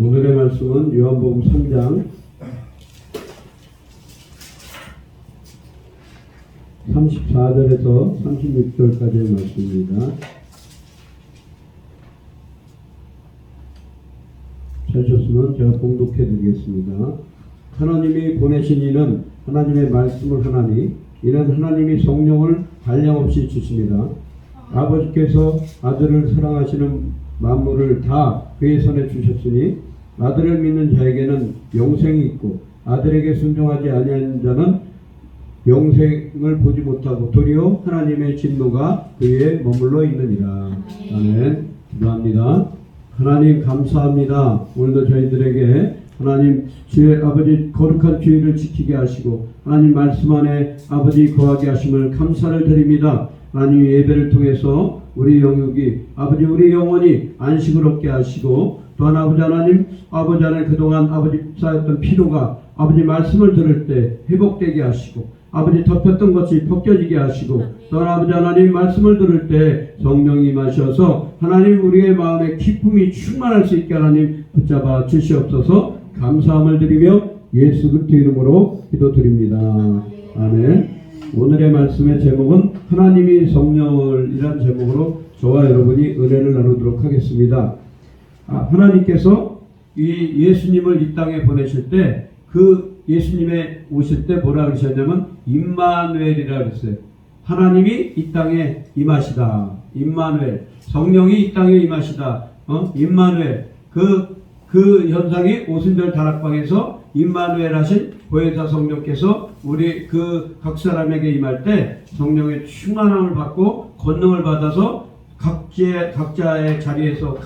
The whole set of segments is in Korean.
오늘의 말씀은 요한복음 3장 34절에서 36절까지의 말씀입니다. 찾으셨으면 제가 봉독해 드리겠습니다. 하나님이 보내신 이는 하나님의 말씀을 하나니 이는 하나님이 성령을 한량없이 주십니다. 아버지께서 아들을 사랑하시는 만물을 다 그의 손에 주셨으니 아들을 믿는 자에게는 영생이 있고 아들에게 순종하지 아니하는 자는 영생을 보지 못하고 도리어 하나님의 진노가 그 위에 머물러 있느니라. 아멘. 기도합니다. 하나님 감사합니다. 오늘도 저희들에게 하나님 주의 아버지 거룩한 주의를 지키게 하시고 하나님 말씀 안에 아버지 거하게 하심을 감사를 드립니다. 하나님 예배를 통해서 우리 영육이 아버지 우리 영혼이 안식을 얻게 하시고 또한 아버지 하나님 그동안 아버지 쌓였던 피로가 아버지 말씀을 들을 때 회복되게 하시고 아버지 덮였던 것이 벗겨지게 하시고 또한 아버지 하나님 말씀을 들을 때 성령이 임하셔서 하나님 우리의 마음에 기쁨이 충만할 수 있게 하나님 붙잡아 주시옵소서. 감사함을 드리며 예수 그리스도 이름으로 기도드립니다. 아멘. 오늘의 말씀의 제목은 하나님이 성령을이란 제목으로 저와 여러분이 은혜를 나누도록 하겠습니다. 하나님께서 이 예수님을 이 땅에 보내실 때 그 예수님의 오실 때 뭐라 그러셨냐면 임마누엘이라 그랬어요. 하나님이 이 땅에 임하시다. 임마누엘. 성령이 이 땅에 임하시다. 임마누엘. 그 현상이 오순절 다락방에서 임마누엘 하신 보혜사 성령께서 우리 각 사람에게 임할 때 성령의 충만함을 받고 권능을 받아서 각자의 자리에서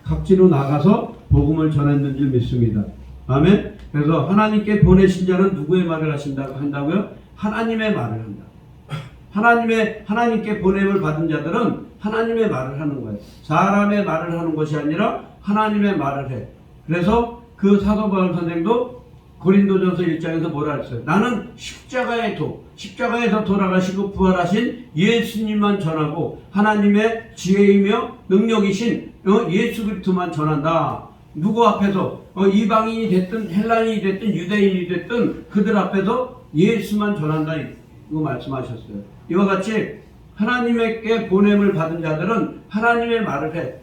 각지로 나가서 복음을 전했는지 믿습니다. 아멘. 그래서 하나님께 보내신 자는 누구의 말을 한다고요? 하나님의 말을 한다. 하나님께 보냄을 받은 자들은 하나님의 말을 하는 거예요. 사람의 말을 하는 것이 아니라 하나님의 말을 해. 그래서 그 사도 바울 선생도 고린도전서 1장에서 뭐라 했어요? 나는 십자가에서 돌아가시고 부활하신 예수님만 전하고 하나님의 지혜이며 능력이신 예수 그리스도만 전한다. 누구 앞에서 이방인이 됐든 헬라인이 됐든 유대인이 됐든 그들 앞에서 예수만 전한다. 이거 말씀하셨어요. 이와 같이 하나님께 보냄을 받은 자들은 하나님의 말을 해.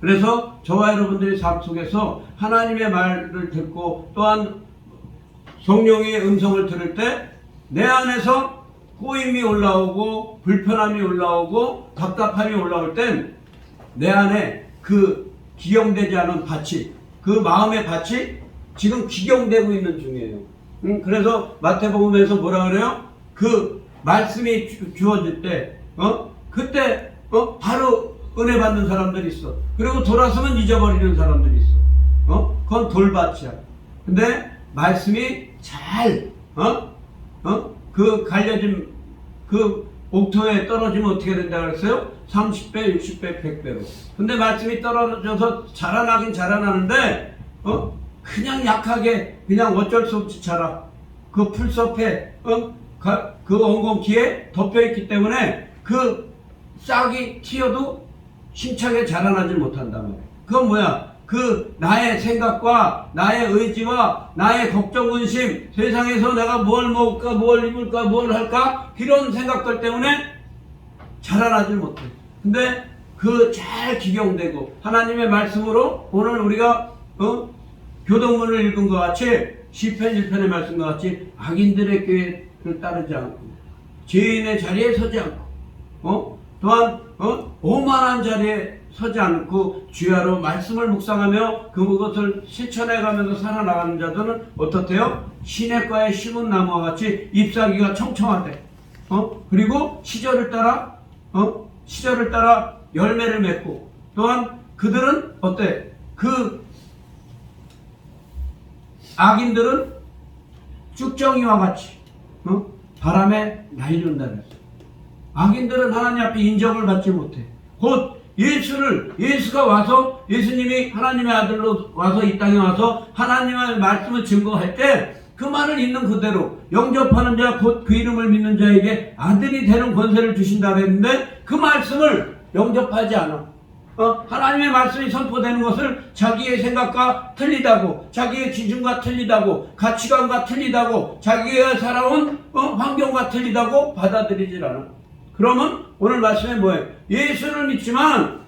그래서 저와 여러분들의 삶 속에서 하나님의 말을 듣고 또한 성령의 음성을 들을 때 내 안에서 꼬임이 올라오고 불편함이 올라오고 답답함이 올라올 땐 내 안에 그 기경되지 않은 밭이 그 마음의 밭이 지금 기경되고 있는 중이에요. 그래서 마태복음에서 뭐라 그래요? 그 말씀이 주어질 때 그때 바로 은혜 받는 사람들이 있어. 그리고 돌아서면 잊어버리는 사람들이 있어. 그건 돌밭이야. 근데 말씀이 잘 그 갈려진 그 옥토에 떨어지면 어떻게 된다 그랬어요? 30배, 60배, 100배로. 근데 말씀이 떨어져서 자라나긴 자라나는데 그냥 약하게 그냥 어쩔 수 없이 자라. 그 풀숲에 그 엉겅퀴에 덮여있기 때문에 그 싹이 튀어도 힘차게 자라나지 못한단 말이에요. 그건 뭐야? 그 나의 생각과 나의 의지와 나의 걱정 근심, 세상에서 내가 뭘 먹을까, 뭘 입을까, 뭘 할까 이런 생각들 때문에 자라나지 못해. 근데 그 잘 기경되고 하나님의 말씀으로 오늘 우리가 교동문을 읽은 것 같이 시편 1편의 말씀과 같이 악인들의 꾀를 따르지 않고 죄인의 자리에 서지 않고 또한 오만한 자리에 서지 않고 주야로 말씀을 묵상하며 그것을 실천해가면서 살아나가는 자들은 어떻대요? 시냇가에 심은 나무와 같이 잎사귀가 청청하대. 그리고 시절을 따라 열매를 맺고 또한 그들은 어때? 그 악인들은 쭉정이와 같이 바람에 날리는다 그랬어. 악인들은 하나님 앞에 인정을 받지 못해. 곧 예수가 와서 예수님이 하나님의 아들로 와서 이 땅에 와서 하나님의 말씀을 증거할 때 그 말을 있는 그대로 영접하는 자 곧 그 이름을 믿는 자에게 아들이 되는 권세를 주신다 그랬는데 그 말씀을 영접하지 않아. 하나님의 말씀이 선포되는 것을 자기의 생각과 틀리다고, 자기의 기준과 틀리다고, 가치관과 틀리다고, 자기가 살아온 환경과 틀리다고 받아들이질 않아. 그러면 오늘 말씀에 뭐예요? 예수를 믿지만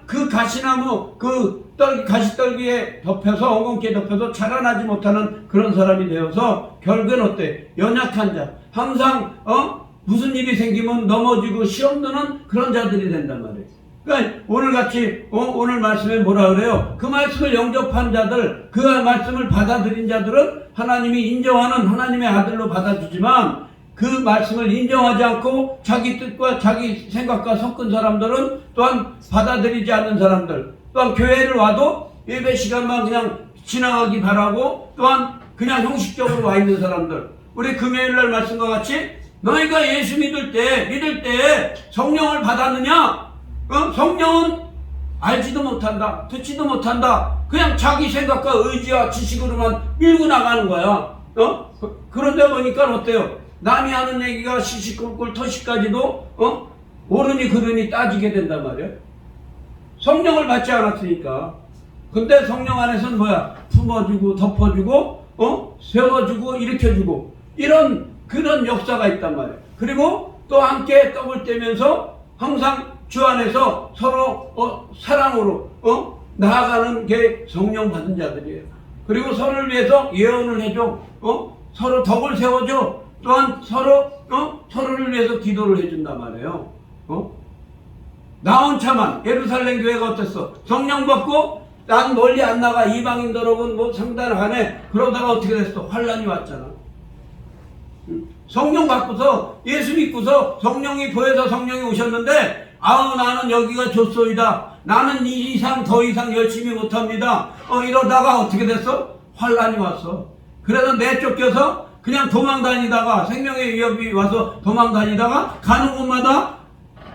그 가시나무, 그 가시떨기에 덮여서, 엉겅퀴에 덮여서 자라나지 못하는 그런 사람이 되어서 결국엔 어때? 연약한 자, 항상 무슨 일이 생기면 넘어지고 시험 드는 그런 자들이 된단 말이에요. 그러니까 오늘 말씀에 뭐라 그래요? 그 말씀을 영접한 자들, 그 말씀을 받아들인 자들은 하나님이 인정하는 하나님의 아들로 받아주지만, 그 말씀을 인정하지 않고 자기 뜻과 자기 생각과 섞은 사람들은 또한 받아들이지 않는 사람들, 또한 교회를 와도 예배 시간만 그냥 지나가기 바라고, 또한 그냥 형식적으로 와 있는 사람들. 우리 금요일날 말씀과 같이 너희가 예수 믿을 때 성령을 받았느냐? 성령은 알지도 못한다, 듣지도 못한다. 그냥 자기 생각과 의지와 지식으로만 밀고 나가는 거야. 그런데 보니까 어때요? 남이 하는 얘기가 시시콜콜 터시까지도 옳으니 그르니 따지게 된단 말이에요. 성령을 받지 않았으니까. 근데 성령 안에서는 뭐야? 품어주고 덮어주고 세워주고 일으켜주고 그런 역사가 있단 말이에요. 그리고 또 함께 떡을 떼면서 항상 주 안에서 서로 사랑으로 나아가는 게 성령 받은 자들이에요. 그리고 서로를 위해서 예언을 해줘. 서로 덕을 세워줘. 또한 서로를 위해서 기도를 해준단 말이에요. 나 혼자만 예루살렘 교회가 어땠어? 성령 받고 난 멀리 안 나가, 이방인들하고는 뭐 상관 안 해. 그러다가 어떻게 됐어? 환란이 왔잖아. 성령 받고서 예수 믿고서 성령이 보여서 성령이 오셨는데, 나는 여기가 좋소이다, 나는 더 이상 열심히 못합니다, 이러다가 어떻게 됐어? 환란이 왔어. 그래서 내쫓겨서 그냥 도망다니다가, 생명의 위협이 와서 도망다니다가 가는 곳마다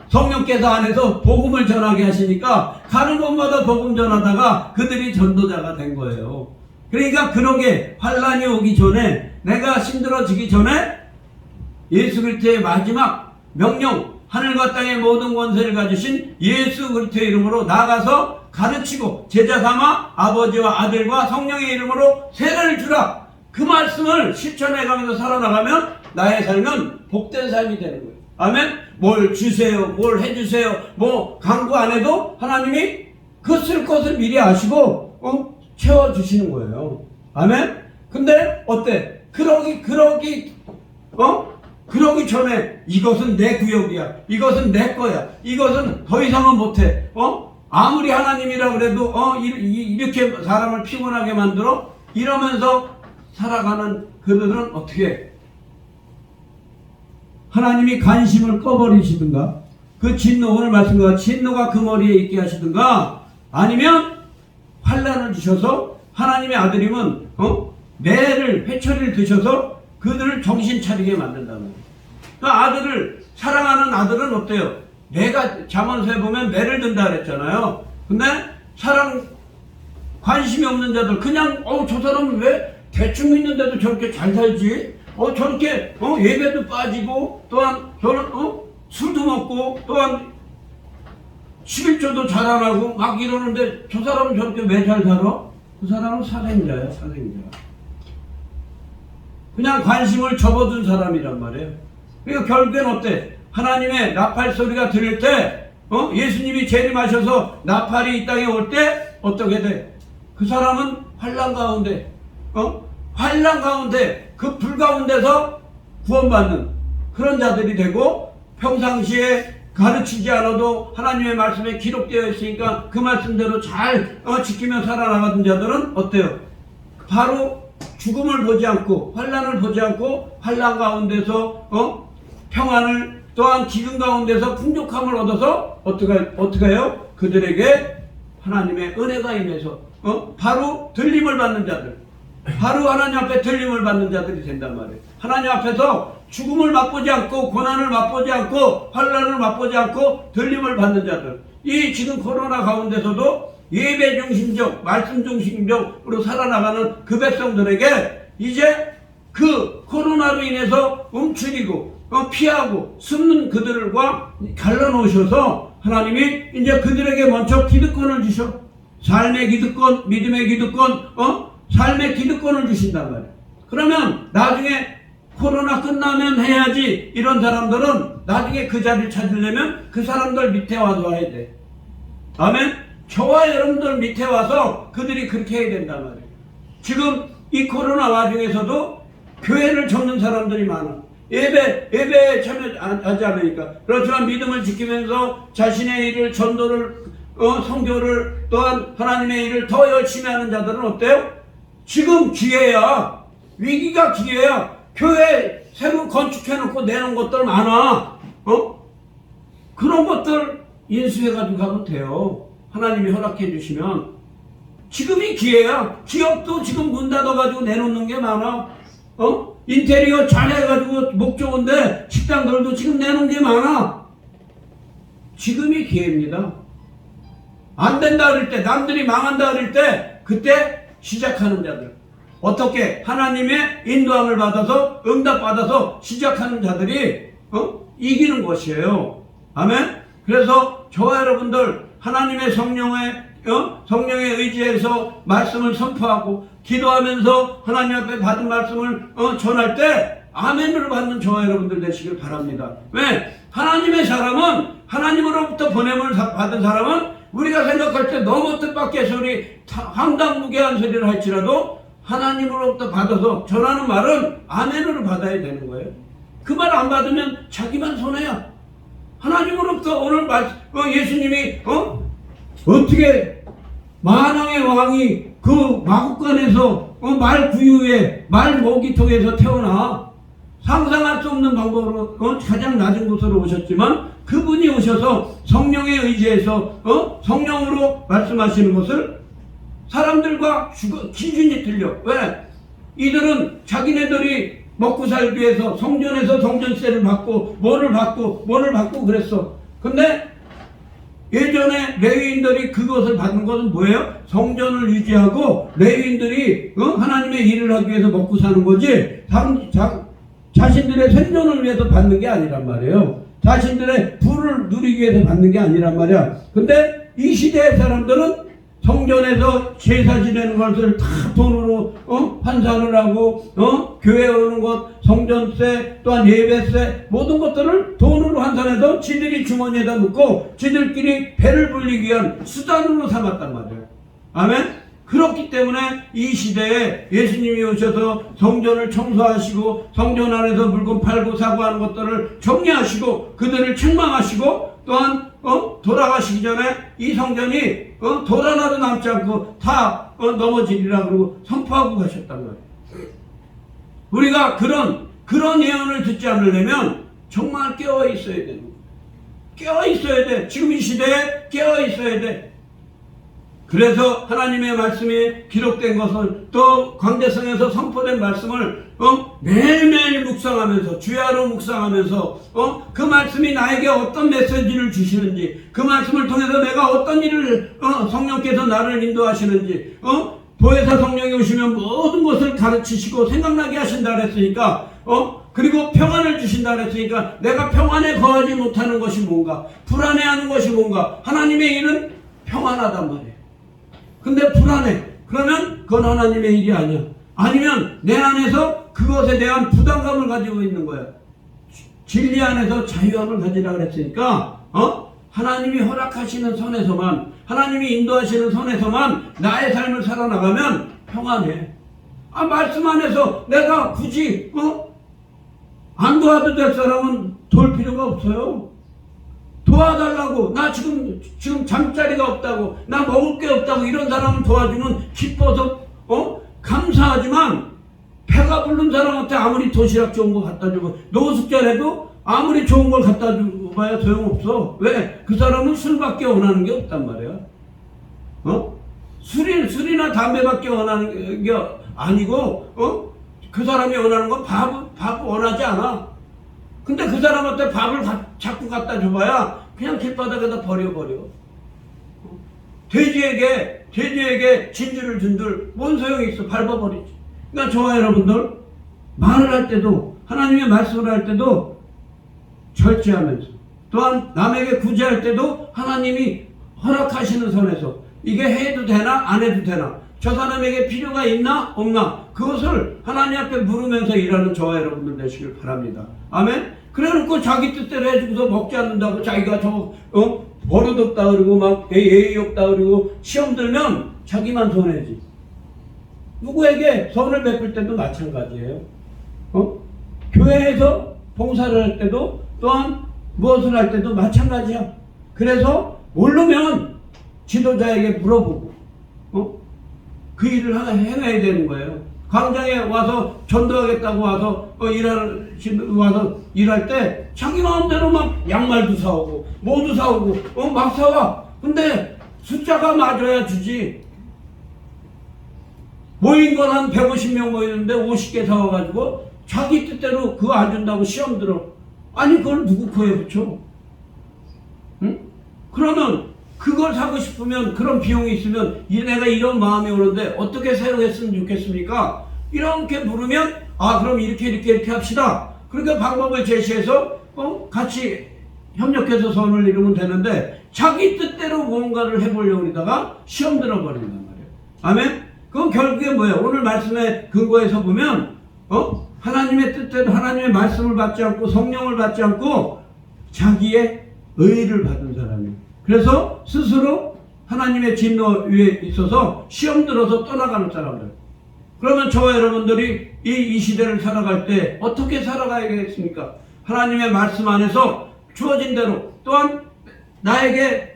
성령께서 안에서 복음을 전하게 하시니까 가는 곳마다 복음 전하다가 그들이 전도자가 된 거예요. 그러니까 그러게 환란이 오기 전에, 내가 힘들어지기 전에 예수 그리스도의 마지막 명령, 하늘과 땅의 모든 권세를 가지신 예수 그리스도의 이름으로 나가서 가르치고 제자 삼아 아버지와 아들과 성령의 이름으로 세례를 주라. 그 말씀을 실천해가면서 살아나가면 나의 삶은 복된 삶이 되는 거예요. 아멘. 뭘 주세요, 뭘 해주세요, 뭐 강구 안 해도 하나님이 그 쓸 것을 미리 아시고 채워주시는 거예요. 아멘. 근데 어때? 그러기 전에 이것은 내 구역이야, 이것은 내 거야, 이것은 더 이상은 못해. 아무리 하나님이라 그래도 이렇게 사람을 피곤하게 만들어 이러면서 살아가는 그들은 어떻게 해? 하나님이 관심을 꺼버리시든가, 그 진노, 오늘 말씀과 진노가 그 머리에 있게 하시든가, 아니면 환란을 주셔서 하나님의 아들이면 매를 회초리를 드셔서 그들을 정신 차리게 만든다는 거예요. 그 사랑하는 아들은 어때요? 매가 잠언서에 보면 매를 든다 그랬잖아요. 근데 관심이 없는 자들, 그냥 저 사람은 왜 대충 있는데도 저렇게 잘 살지? 저렇게 예배도 빠지고, 또한 저는 술도 먹고, 또한 11조도 잘 안 하고 막 이러는데 저 사람은 저렇게 왜 잘 살아? 그 사람은 사생자야, 사생자. 그냥 관심을 접어둔 사람이란 말이에요. 그러니까 결국엔 어때? 하나님의 나팔 소리가 들릴 때, 예수님이 재림하셔서 나팔이 이 땅에 올 때 어떻게 돼? 그 사람은 환란 가운데, 그 불 가운데서 구원받는 그런 자들이 되고, 평상시에 가르치지 않아도 하나님의 말씀에 기록되어 있으니까 그 말씀대로 잘 지키며 살아나가던 자들은 어때요? 바로 죽음을 보지 않고, 환란을 보지 않고, 환란 가운데서 평안을, 또한 기근 가운데서 풍족함을 얻어서 어떻게 해요? 그들에게 하나님의 은혜가 임해서 바로 들림을 받는 자들, 바로 하나님 앞에 들림을 받는 자들이 된단 말이에요. 하나님 앞에서 죽음을 맛보지 않고, 고난을 맛보지 않고, 환란을 맛보지 않고 들림을 받는 자들, 이 지금 코로나 가운데서도 예배 중심적, 말씀 중심적으로 살아나가는 그 백성들에게 이제 그 코로나로 인해서 움츠리고 피하고 숨는 그들과 갈라놓으셔서 하나님이 이제 그들에게 먼저 기득권을 주셔. 삶의 기득권, 믿음의 기득권, 삶의 기득권을 주신단 말이에요. 그러면 나중에 코로나 끝나면 해야지 이런 사람들은 나중에 그 자리를 찾으려면 그 사람들 밑에 와서 해야 돼. 아멘? 저와 여러분들 밑에 와서 그들이 그렇게 해야 된단 말이에요. 지금 이 코로나 와중에서도 교회를 접는 사람들이 많아. 예배에 참여하지 않으니까. 그렇지만 믿음을 지키면서 자신의 일을, 전도를, 선교를, 또한 하나님의 일을 더 열심히 하는 자들은 어때요? 지금 기회야. 위기가 기회야. 교회 새로 건축해놓고 내놓은 것들 많아. 그런 것들 인수해가지고 가면 돼요. 하나님이 허락해 주시면. 지금이 기회야. 기업도 지금 문 닫아가지고 내놓는 게 많아. 인테리어 잘 해가지고 목 좋은데 식당들도 지금 내놓은 게 많아. 지금이 기회입니다. 안 된다 그럴 때, 남들이 망한다 그럴 때, 그때 시작하는 자들. 어떻게? 하나님의 인도함을 받아서, 응답받아서 시작하는 자들이, 이기는 것이에요. 아멘? 그래서 저와 여러분들, 하나님의 성령의 의지에서 말씀을 선포하고, 기도하면서 하나님 앞에 받은 말씀을 전할 때, 아멘을 받는 저와 여러분들 되시길 바랍니다. 왜? 하나님의 사람은, 하나님으로부터 보냄을 받은 사람은, 우리가 생각할 때 너무 뜻밖의 소리, 황당무계한 소리를 할지라도, 하나님으로부터 받아서 전하는 말은 아멘으로 받아야 되는 거예요. 그 말 안 받으면 자기만 손해야. 하나님으로부터 오늘 예수님이 어떻게 만왕의 왕이 그 마국간에서 말 구유에 말 모기통에서 태어나 상상할 수 없는 방법으로 가장 낮은 곳으로 오셨지만 그분이 오셔서 성령에 의지해서 성령으로 말씀하시는 것을 사람들과 기준이 틀려. 왜? 이들은 자기네들이 먹고 살기 위해서 성전에서 성전세를 받고 뭐를 받고 그랬어. 근데 예전에 레위인들이 그것을 받는 것은 뭐예요? 성전을 유지하고 레위인들이 하나님의 일을 하기 위해서 먹고 사는 거지 자신들의 생존을 위해서 받는 게 아니란 말이에요. 자신들의 부를 누리기 위해서 받는 게 아니란 말이야. 근데 이 시대의 사람들은 성전에서 제사 지내는 것을 다 돈으로 환산을 하고 교회 오는 것, 성전세, 또한 예배세 모든 것들을 돈으로 환산해서 지들이 주머니에다 넣고 지들끼리 배를 불리기 위한 수단으로 삼았단 말이에요. 아멘? 그렇기 때문에 이 시대에 예수님이 오셔서 성전을 청소하시고 성전 안에서 물건 팔고 사고 하는 것들을 정리하시고 그들을 책망하시고 또한 돌아가시기 전에 이 성전이 돌 하나도 남지 않고 다 넘어지리라 그러고 선포하고 가셨단 말이에요. 우리가 그런 예언을 듣지 않으려면 정말 깨어 있어야 되는 거예요. 깨어 있어야 돼. 지금 이 시대에 깨어 있어야 돼. 그래서 하나님의 말씀이 기록된 것을 또 광대성에서 선포된 말씀을 매일매일 묵상하면서 주야로 묵상하면서 그 말씀이 나에게 어떤 메시지를 주시는지 그 말씀을 통해서 내가 어떤 일을 성령께서 나를 인도하시는지 보혜사 성령이 오시면 모든 것을 가르치시고 생각나게 하신다 그랬으니까 그리고 평안을 주신다 그랬으니까 내가 평안에 거하지 못하는 것이 뭔가 불안해하는 것이 뭔가 하나님의 일은 평안하단 말이에요. 근데 불안해. 그러면 그건 하나님의 일이 아니야. 아니면 내 안에서 그것에 대한 부담감을 가지고 있는 거야. 진리 안에서 자유함을 가지라 그랬으니까 하나님이 허락하시는 선에서만 하나님이 인도하시는 선에서만 나의 삶을 살아나가면 평안해. 말씀 안에서 내가 굳이 안 도와도 될 사람은 도울 필요가 없어요. 도와달라고 나 지금 잠자리가 없다고 나 먹을 게 없다고 이런 사람을 도와주면 기뻐서 감사하지만 배가 부른 사람한테 아무리 도시락 좋은 거 갖다 주고 노숙자라도 아무리 좋은 걸 갖다 줘봐야 소용없어. 왜? 그 사람은 술밖에 원하는 게 없단 말이야. 술이나 담배밖에 원하는 게 아니고 그 사람이 원하는 건 밥 원하지 않아. 근데 그 사람한테 밥을 자꾸 갖다 줘봐야 그냥 길바닥에다 버려. 돼지에게 진주를 준들 뭔 소용이 있어. 밟아버리지. 그러니까 저와 여러분들 말을 할 때도 하나님의 말씀을 할 때도 절제하면서 또한 남에게 구제할 때도 하나님이 허락하시는 선에서 이게 해도 되나 안 해도 되나, 저 사람에게 필요가 있나 없나, 그것을 하나님 앞에 물으면서 일하는 저와 여러분들 되시길 바랍니다. 아멘. 그래놓고 자기 뜻대로 해주고서 먹지 않는다고 자기가 버릇없다 그러고 막 예의 없다 그러고 시험 들면 자기만 손해지. 누구에게 선을 베풀 때도 마찬가지예요. 교회에서 봉사를 할 때도 또한 무엇을 할 때도 마찬가지야. 그래서 모르면 지도자에게 물어보고 그 일을 해내야 되는 거예요. 광장에 와서 전도하겠다고 와서 와서 일할 때 자기 마음대로 막 양말도 사오고 뭐도 사오고 막 사와. 근데 숫자가 맞아야 주지. 모인 건 한 150명 모이는데 50개 사와가지고 자기 뜻대로 그거 안 준다고 시험 들어. 아니 그걸 누구 코에 붙여? 응? 그러면 그걸 사고 싶으면 그런 비용이 있으면 내가 이런 마음이 오는데 어떻게 사용했으면 좋겠습니까? 이렇게 물으면 그럼 이렇게 합시다. 그러니까 방법을 제시해서 같이 협력해서 선을 이루면 되는데 자기 뜻대로 무언가를 해보려고 하다가 시험 들어버린단 말이에요. 아멘? 그건 결국에 뭐예요? 오늘 말씀의 근거에서 보면 하나님의 뜻대로 하나님의 말씀을 받지 않고 성령을 받지 않고 자기의 의의를 받은 사람이에요. 그래서 스스로 하나님의 진노 위에 있어서 시험 들어서 떠나가는 사람들. 그러면 저와 여러분들이 이 시대를 살아갈 때 어떻게 살아가야겠습니까? 하나님의 말씀 안에서 주어진 대로, 또한 나에게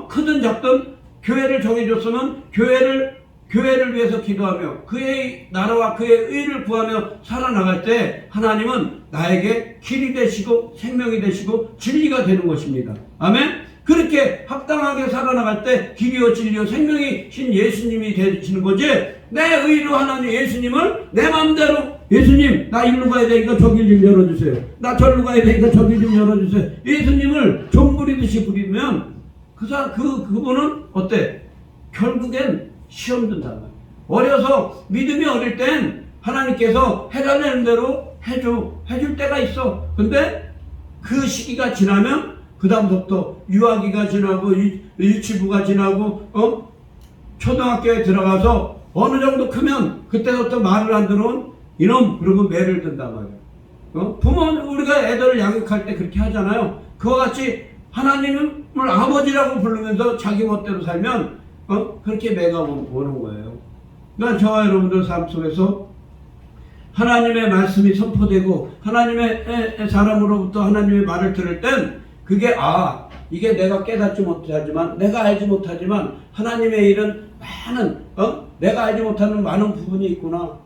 크든 작든 교회를 정해줬으면 교회를 위해서 기도하며 그의 나라와 그의 의를 구하며 살아나갈 때 하나님은 나에게 길이 되시고 생명이 되시고 진리가 되는 것입니다. 아멘? 그렇게 합당하게 살아나갈 때 길이요 진리요 생명이신 예수님이 되시는 거지, 내 의로 하나님 예수님을 내 마음대로 예수님 나 일로 가야 되니까 저길 좀 열어주세요, 나 절로 가야 되니까 저길 좀 열어주세요, 예수님을 종 부리듯이 부리면 그분은 어때? 결국엔 시험 든단 말이에요. 어려서 믿음이 어릴 땐 하나님께서 해달라는 대로 해줄 때가 있어. 근데 그 시기가 지나면 그 다음부터 유아기가 지나고 유치부가 지나고 초등학교에 들어가서 어느 정도 크면 그때부터 말을 안 들어온 이놈 그러고 매를 든단 말이에요. 부모는 우리가 애들을 양육할 때 그렇게 하잖아요. 그와 같이 하나님을 아버지라고 부르면서 자기 멋대로 살면 그렇게 매가 오는 거예요. 그러니까 저와 여러분들 삶 속에서 하나님의 말씀이 선포되고 하나님의 사람으로부터 하나님의 말을 들을 땐 그게 이게 내가 깨닫지 못하지만 내가 알지 못하지만 하나님의 일은 많은 내가 알지 못하는 많은 부분이 있구나.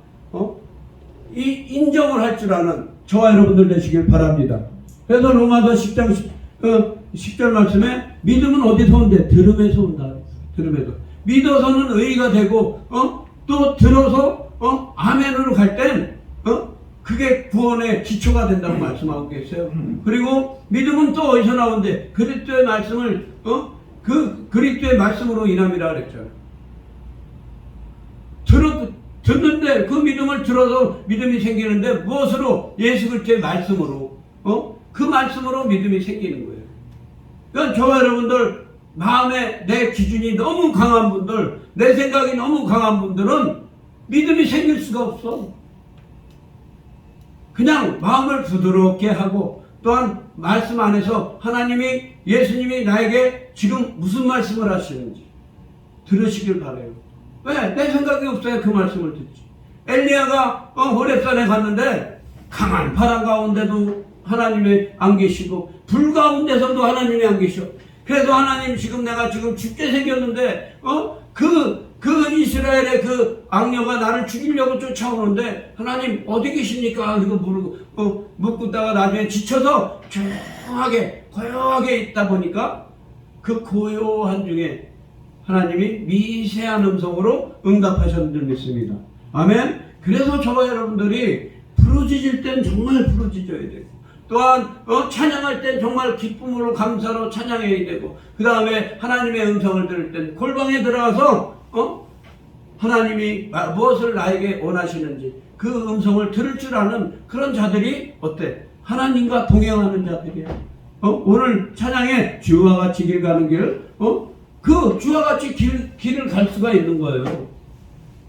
이 인정을 할 줄 아는 저와 여러분들 되시길 바랍니다. 그래서 로마서 10장 10절 말씀에 믿음은 어디서 온대? 들음에서 온다. 들음에서. 믿어서는 의의가 되고 또 들어서 아멘으로 갈 땐 그게 구원의 기초가 된다고 말씀하고 계세요. 그리고 믿음은 또 어디서 나온대? 그리스도의 말씀을 그 그리스도의 말씀으로 인함이라 그랬죠. 듣는데 그 믿음을 들어서 믿음이 생기는데 무엇으로? 예수 그리스도의 말씀으로. 그 말씀으로 믿음이 생기는 거예요. 그러니까 저와 여러분들 마음에 내 기준이 너무 강한 분들, 내 생각이 너무 강한 분들은 믿음이 생길 수가 없어. 그냥 마음을 부드럽게 하고 또한 말씀 안에서 예수님이 나에게 지금 무슨 말씀을 하시는지 들으시길 바라요. 왜? 내 생각이 없어야 그 말씀을 듣지. 엘리야가 호렙산에 갔는데 강한 바람 가운데도 하나님이 안 계시고 불 가운데서도 하나님이 안 계셔. 그래도 하나님 내가 죽게 생겼는데 그 이스라엘의 그 악녀가 나를 죽이려고 쫓아오는데 하나님 어디 계십니까? 그거 묻고다가 나중에 지쳐서 조용하게 고요하게 있다 보니까 그 고요한 중에 하나님이 미세한 음성으로 응답하셨는 줄 믿습니다. 아멘. 그래서 저와 여러분들이 부르짖을 땐 정말 부르짖어야 되고 또한 찬양할 땐 정말 기쁨으로 감사로 찬양해야 되고 그 다음에 하나님의 음성을 들을 땐 골방에 들어가서 하나님이 무엇을 나에게 원하시는지 그 음성을 들을 줄 아는 그런 자들이 어때? 하나님과 동행하는 자들이에요. 오늘 찬양에 주와 같이 길 가는 길, 그 주와 같이 길을 갈 수가 있는 거예요.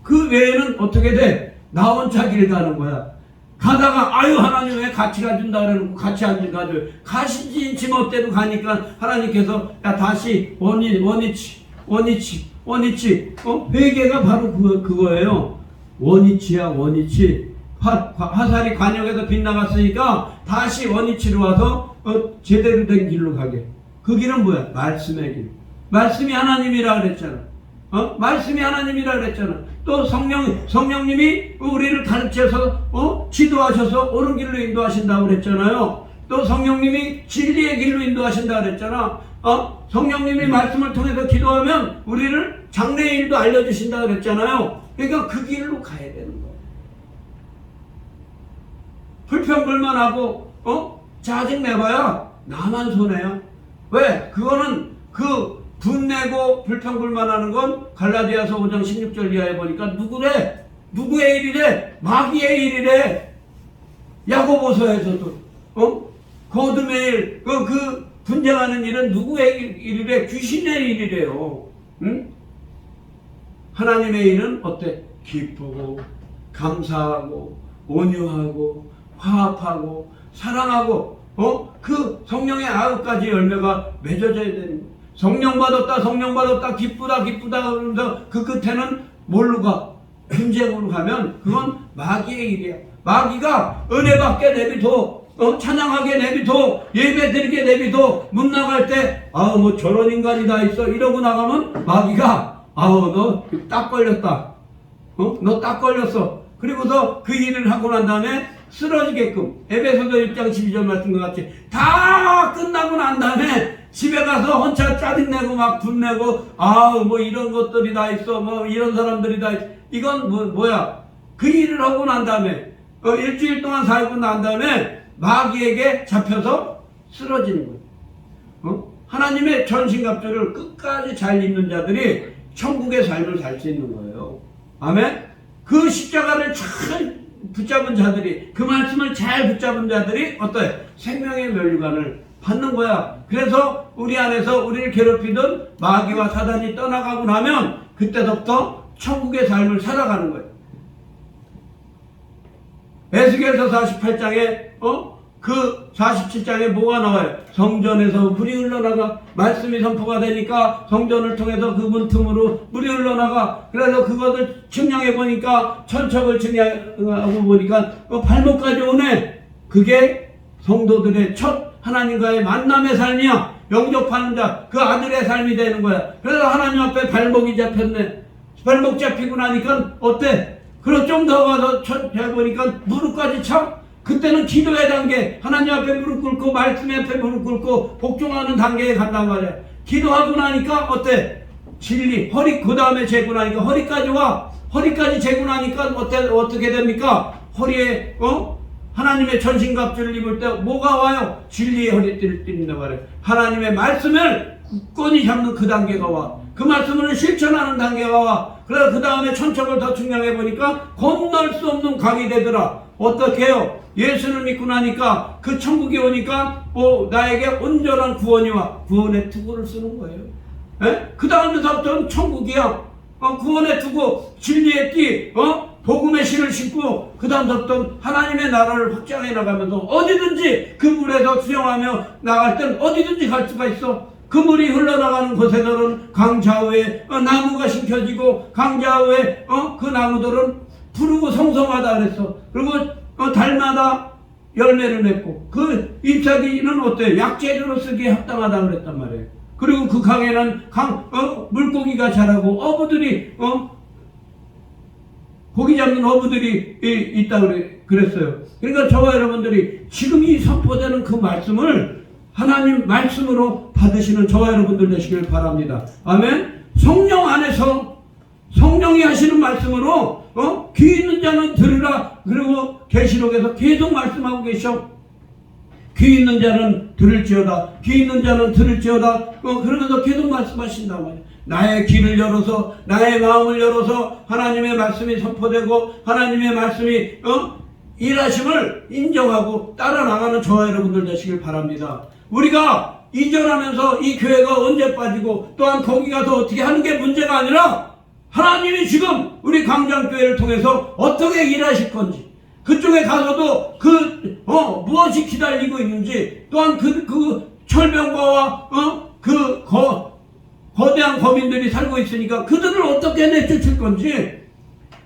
그 외에는 어떻게 돼? 나 혼자 길 가는 거야. 가다가 아유 하나님 왜 같이 가준다 그래놓고 같이 안 가줘요. 가시지 지멋대로 가니까 하나님께서 야 다시 원위치 회개가 바로 그거예요. 원위치야 원위치. 화살이 관역에서 빗나갔으니까 다시 원위치로 와서 제대로 된 길로 가게. 그 길은 뭐야? 말씀의 길. 말씀이 하나님이라 그랬잖아. 말씀이 하나님이라 그랬잖아. 또 성령님이 우리를 가르쳐서 지도하셔서 옳은 길로 인도하신다고 그랬잖아요. 또 성령님이 진리의 길로 인도하신다고 그랬잖아. 성령님이 말씀을 통해서 기도하면 우리를 장래의 일도 알려주신다고 그랬잖아요. 그러니까 그 길로 가야 되는 거예요. 불평불만하고 짜증 내봐야 나만 손해야. 왜? 그거는 분내고 불평불만하는 건 갈라디아서 5장 16절 이하에 보니까 누구래? 누구의 일이래? 마귀의 일이래. 야고보서에서도 거듭의 일, 그 분쟁하는 일은 누구의 일이래? 귀신의 일이래요. 응? 하나님의 일은 어때? 기쁘고 감사하고 온유하고 화합하고 사랑하고 그 성령의 9가지 열매가 맺어져야 되는 거예요. 성령 받았다 기쁘다 그러면서 그 끝에는 뭘로 가? 분쟁으로 가면 그건 마귀의 일이야. 마귀가 은혜 받게 내비둬, 찬양하게 내비둬, 예배 드리게 내비둬, 문 나갈 때 뭐 저런 인간이 다 있어 이러고 나가면 마귀가 너 딱 걸렸다, 너 딱 걸렸어. 그리고서 그 일을 하고 난 다음에 쓰러지게끔 에베소서 1장 12절 말씀과 같이 다 끝나고 난 다음에 집에 가서 혼자 짜증내고 막 분내고 뭐 이런 것들이 다 있어, 뭐 이런 사람들이 다 있어. 이건 뭐야? 그 일을 하고 난 다음에 일주일 동안 살고 난 다음에 마귀에게 잡혀서 쓰러지는 거예요. 하나님의 전신갑주를 끝까지 잘 입는 자들이 천국의 삶을 살 수 있는 거예요. 아멘. 그 십자가를 잘 붙잡은 자들이, 그 말씀을 잘 붙잡은 자들이 어떠해? 생명의 면류관을 받는 거야. 그래서 우리 안에서 우리를 괴롭히던 마귀와 사단이 떠나가고 나면 그때부터 천국의 삶을 살아가는 거예요. 에스겔서 48장에 그 47장에 뭐가 나와요? 성전에서 물이 흘러나가. 말씀이 선포가 되니까 성전을 통해서 그 문틈으로 물이 흘러나가. 그래서 그것을 측량해 보니까, 천척을 측량하고 보니까 발목까지 오네. 그게 성도들의 첫 하나님과의 만남의 삶이야. 영접하는 자, 그 아들의 삶이 되는 거야. 그래서 하나님 앞에 발목이 잡혔네. 발목 잡히고 나니까 어때? 그럼 좀 더 가서 해보니까 무릎까지 차. 그때는 기도의 단계, 하나님 앞에 무릎 꿇고 말씀 앞에 무릎 꿇고 복종하는 단계에 간단 말이야. 기도하고 나니까 어때? 진리, 허리, 그 다음에 재고 나니까 허리까지 와. 허리까지 재고 나니까 어떻게 됩니까? 허리에 하나님의 전신갑주를 입을 때 뭐가 와요? 진리의 허리띠를 띠는다 말이야. 하나님의 말씀을 굳건히 잡는 그 단계가 와. 그 말씀을 실천하는 단계가 와. 그래서 그 다음에 천척을 더 측량해 보니까 건널 수 없는 강이 되더라. 어떻게 해요? 예수를 믿고 나니까 그 천국이 오니까 나에게 온전한 구원이 와. 구원의 투구를 쓰는 거예요. 그 다음에서부터는 천국이야. 구원의 투구, 진리의 띠, 복음의 실을 신고 그 다음부터는 하나님의 나라를 확장해 나가면서 어디든지 그 물에서 수영하며 나갈 땐 어디든지 갈 수가 있어. 그 물이 흘러나가는 곳에서는 강 좌우에 나무가 심겨지고 강 좌우에 그 나무들은 푸르고 성성하다 그랬어. 그리고 달마다 열매를 맺고 그 잎사귀는 어때요? 약재료로 쓰기에 합당하다 그랬단 말이에요. 그리고 그 강에는 물고기가 자라고 어부들이 고기 잡는 어부들이 있다 그랬어요. 그러니까 저와 여러분들이 지금 이 선포되는 그 말씀을 하나님 말씀으로 받으시는 저와 여러분들 되시길 바랍니다. 아멘. 성령 안에서 성령이 하시는 말씀으로 귀 있는 자는 들으라. 그리고 계시록에서 계속 말씀하고 계셔. 귀 있는 자는 들을지어다. 귀 있는 자는 들을지어다. 그러면서 계속 말씀하신단 말이야. 나의 귀를 열어서, 나의 마음을 열어서 하나님의 말씀이 선포되고 하나님의 말씀이 일하심을 인정하고 따라 나가는 저와 여러분들 되시길 바랍니다. 우리가 이전하면서 이 교회가 언제 빠지고 또한 거기 가서 어떻게 하는 게 문제가 아니라 하나님이 지금 우리 광장교회를 통해서 어떻게 일하실 건지, 그쪽에 가서도 무엇이 기다리고 있는지, 또한 그 철병과와 거대한 거민들이 살고 있으니까 그들을 어떻게 내쫓을 건지,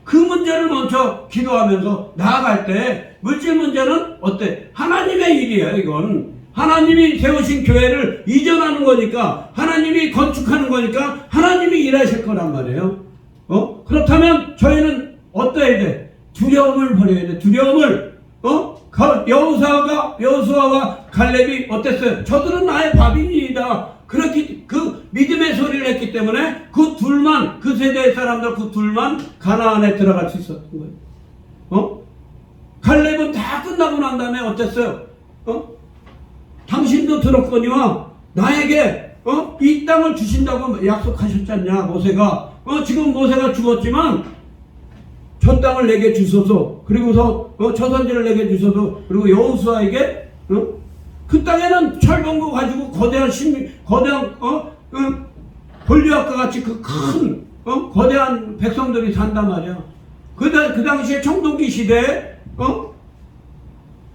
그 문제를 먼저 기도하면서 나아갈 때, 물질 문제는 어때? 하나님의 일이에요. 이건 하나님이 세우신 교회를 이전하는 거니까, 하나님이 건축하는 거니까 하나님이 일하실 거란 말이에요. 그렇다면 저희는 어떠해야 돼? 두려움을 버려야 돼. 두려움을. 여호수아와 갈렙이 어땠어요? 저들은 나의 밥이니이다. 그렇게 그 믿음의 소리를 했기 때문에 그 세대의 사람들 그 둘만 가나안에 들어갈 수 있었던 거예요. 갈렙은 다 끝나고 난 다음에 어땠어요? 당신도 들었거니와 나에게 이 땅을 주신다고 약속하셨지 않냐, 모세가. 지금 모세가 죽었지만 저 땅을 내게 주소서. 그리고서 저 선지를 내게 주소서. 그리고 여호수아에게 그 땅에는 철봉구 가지고 거대한 볼리앗과 같이 그 큰 거대한 백성들이 산단 말이야. 그 당시에 청동기 시대에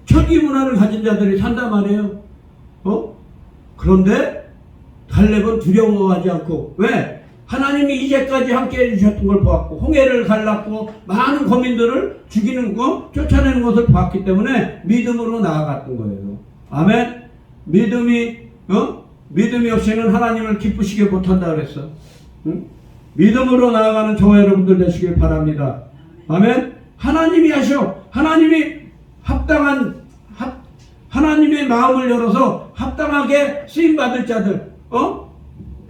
철기 문화를 가진 자들이 산단 말이에요. 그런데 갈렙은 두려워하지 않고, 왜? 하나님이 이제까지 함께 해주셨던 걸 보았고, 홍해를 갈랐고 많은 거민들을 죽이는 거, 쫓아내는 것을 봤기 때문에 믿음으로 나아갔던 거예요. 아멘. 믿음이 없이는 하나님을 기쁘시게 못한다 그랬어. 응? 믿음으로 나아가는 저와 여러분들 되시길 바랍니다. 아멘. 하나님이 하셔. 하나님이 하나님의 마음을 열어서 합당하게 쓰임받을 자들,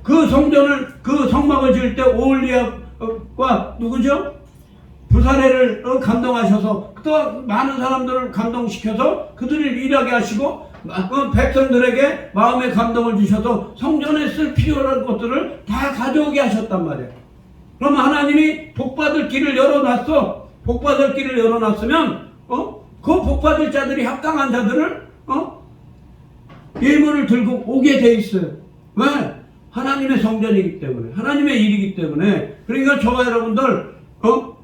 그 성막을 지을 때 오홀리압과 누구죠? 부사레를 감동하셔서 또 많은 사람들을 감동시켜서 그들을 일하게 하시고, 백성들에게 마음의 감동을 주셔서 성전에 쓸 필요한 것들을 다 가져오게 하셨단 말이에요. 그럼 하나님이 복받을 길을 열어놨어. 복받을 길을 열어놨으면 그 복받을 자들이 합당한 자들을 예물을 들고 오게 돼 있어요. 왜? 하나님의 성전이기 때문에, 하나님의 일이기 때문에. 그러니까 저와 여러분들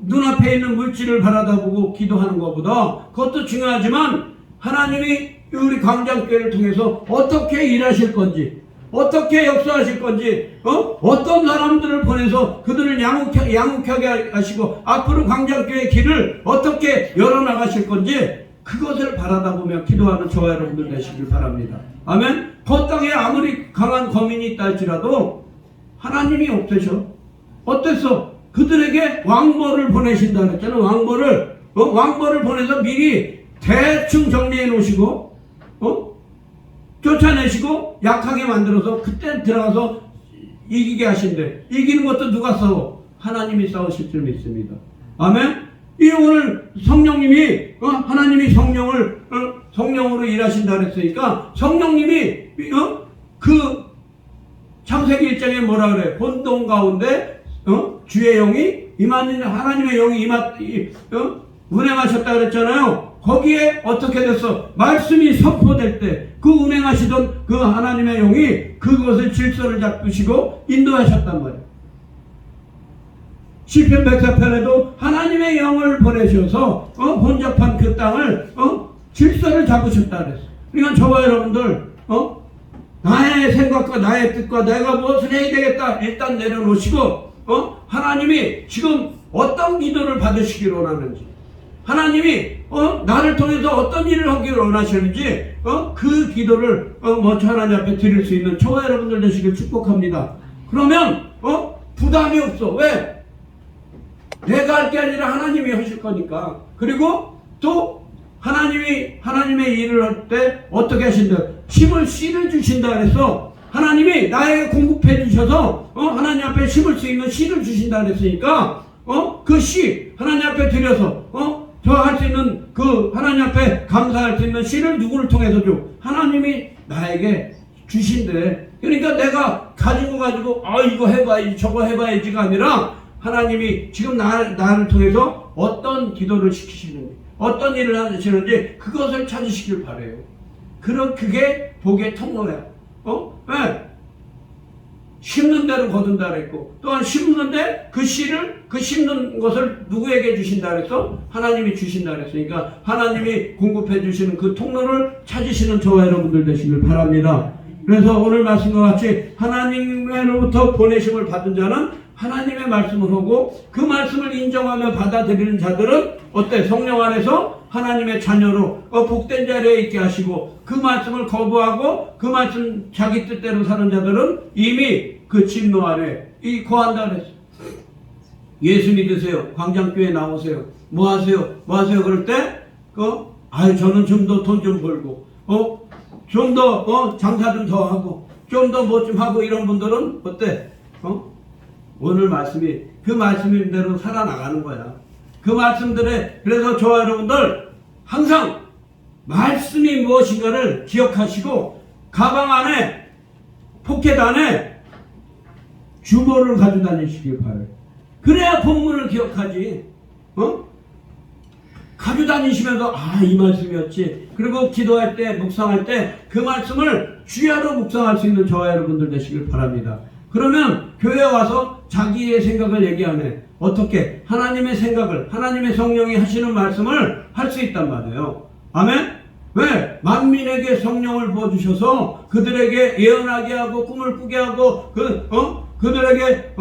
눈앞에 있는 물질을 바라다보고 기도하는 것보다, 그것도 중요하지만 하나님이 우리 광장교회를 통해서 어떻게 일하실 건지, 어떻게 역사하실 건지, 어떤 사람들을 보내서 그들을 양육하게 하시고 앞으로 광장교회의 길을 어떻게 열어나가실 건지, 그것을 바라다보며 기도하는 저와 여러분들 되시길 바랍니다. 아멘. 그 땅에 아무리 강한 거민이 있다 할지라도 하나님이 어땠어? 그들에게 왕벌을 보내신다 그랬잖아요. 왕벌을 보내서 미리 대충 정리해 놓으시고 쫓아내시고 약하게 만들어서 그때 들어가서 이기게 하신대. 이기는 것도 누가 싸워? 하나님이 싸우실 줄 믿습니다. 아멘. 이 오늘 성령님이 하나님이 성령으로 일하신다 그랬으니까, 성령님이 그 창세기 1장에 뭐라 그래? 혼돈 가운데 주의 영이 하나님의 영이 운행하셨다 그랬잖아요. 거기에 어떻게 됐어? 말씀이 선포될 때 그 운행하시던 그 하나님의 영이 그것을 질서를 잡으시고 인도하셨단 말이에요. 시편 104편에도 하나님의 영을 보내셔서 혼잡한 그 땅을 질서를 잡으셨다 그랬어요. 그러니까 저와 여러분들 나의 생각과 나의 뜻과 내가 무엇을 해야 되겠다 일단 내려놓으시고 하나님이 지금 어떤 기도를 받으시기를 원하는지, 하나님이 나를 통해서 어떤 일을 하기를 원하시는지 그 기도를 먼저 하나님 앞에 드릴 수 있는 저와 여러분들 되시길 축복합니다. 그러면 부담이 없어. 왜? 내가 할 게 아니라 하나님이 하실 거니까. 그리고 또 하나님의 일을 할 때 어떻게 하신다? 씨를 주신다 그래서 하나님이 나에게 공급해 주셔서 하나님 앞에 심을 수 있는 씨를 주신다 그랬으니까 그 씨 하나님 앞에 드려서 저 할 수 있는 그 하나님 앞에 감사할 수 있는 씨를 누구를 통해서 줘? 하나님이 나에게 주신대. 그러니까 내가 가지고 이거 해봐야지 저거 해봐야지가 아니라 하나님이 지금 나를 통해서 어떤 기도를 시키시는지, 어떤 일을 하시는지 그것을 찾으시길 바라요. 그게 복의 통로야. 왜? 심는 대로 거둔다 그랬고, 또한 심는데 그 씨를, 그 심는 것을 누구에게 주신다 그랬어? 하나님이 주신다 그랬으니까 하나님이 공급해 주시는 그 통로를 찾으시는 저와 여러분들 되시길 바랍니다. 그래서 오늘 말씀과 같이 하나님으로부터 보내심을 받은 자는 하나님의 말씀을 하고, 그 말씀을 인정하며 받아들이는 자들은 어때? 성령 안에서 하나님의 자녀로 복된 자리에 있게 하시고, 그 말씀을 거부하고 그 말씀 자기 뜻대로 사는 자들은 이미 그 진노 아래 거한다 그랬어요. 예수 믿으세요. 광장교회 나오세요. 뭐 하세요? 뭐 하세요? 그럴 때 저는 좀 더 돈 좀 벌고 좀 더 장사 좀 더 하고 좀 더 뭐 좀 하고, 이런 분들은 어때? 오늘 말씀이 그 말씀대로 살아나가는 거야. 그 말씀들에, 그래서 저와 여러분들 항상 말씀이 무엇인가를 기억하시고, 가방 안에, 포켓 안에 주보를 가지고 다니시길 바라요. 그래야 본문을 기억하지. 가지고 다니시면서 이 말씀이었지. 그리고 기도할 때, 묵상할 때 그 말씀을 주야로 묵상할 수 있는 저와 여러분들 되시길 바랍니다. 그러면 교회에 와서 자기의 생각을 얘기 안 해. 어떻게? 하나님의 생각을, 하나님의 성령이 하시는 말씀을 할 수 있단 말이에요. 아멘? 왜? 만민에게 성령을 부어주셔서 그들에게 예언하게 하고 꿈을 꾸게 하고 그들에게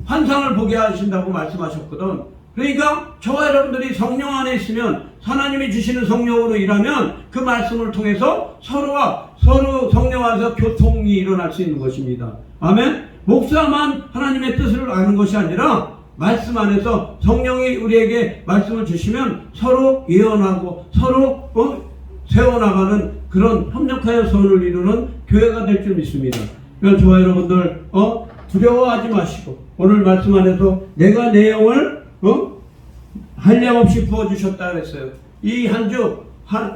환상을 보게 하신다고 말씀하셨거든. 그러니까 저와 여러분들이 성령 안에 있으면, 하나님이 주시는 성령으로 일하면 그 말씀을 통해서 서로 성령 안에서 교통이 일어날 수 있는 것입니다. 아멘? 목사만 하나님의 뜻을 아는 것이 아니라 말씀 안에서 성령이 우리에게 말씀을 주시면 서로 예언하고 서로 세워나가는 그런 협력하여 선을 이루는 교회가 될 줄 믿습니다. 그래서 저와 여러분들 두려워하지 마시고, 오늘 말씀 안에서 내가 내 영을 한량없이 부어주셨다 그랬어요. 이 한 주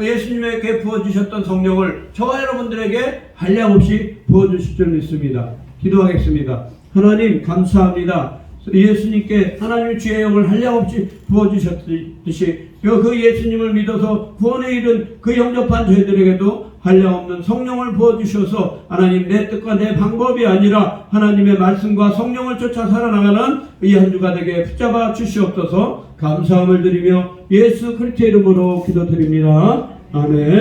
예수님에게 부어주셨던 성령을 저와 여러분들에게 한량없이 부어주실 줄 믿습니다. 기도하겠습니다. 하나님 감사합니다. 예수님께 하나님의 주의 영을 한량없이 부어주셨듯이 그 예수님을 믿어서 구원에 이른 그 영접한 저희들에게도 한량없는 성령을 부어주셔서 하나님 내 뜻과 내 방법이 아니라 하나님의 말씀과 성령을 쫓아 살아나가는 이 한 주가 되게 붙잡아 주시옵소서. 감사함을 드리며 예수 그리스도의 이름으로 기도드립니다. 아멘.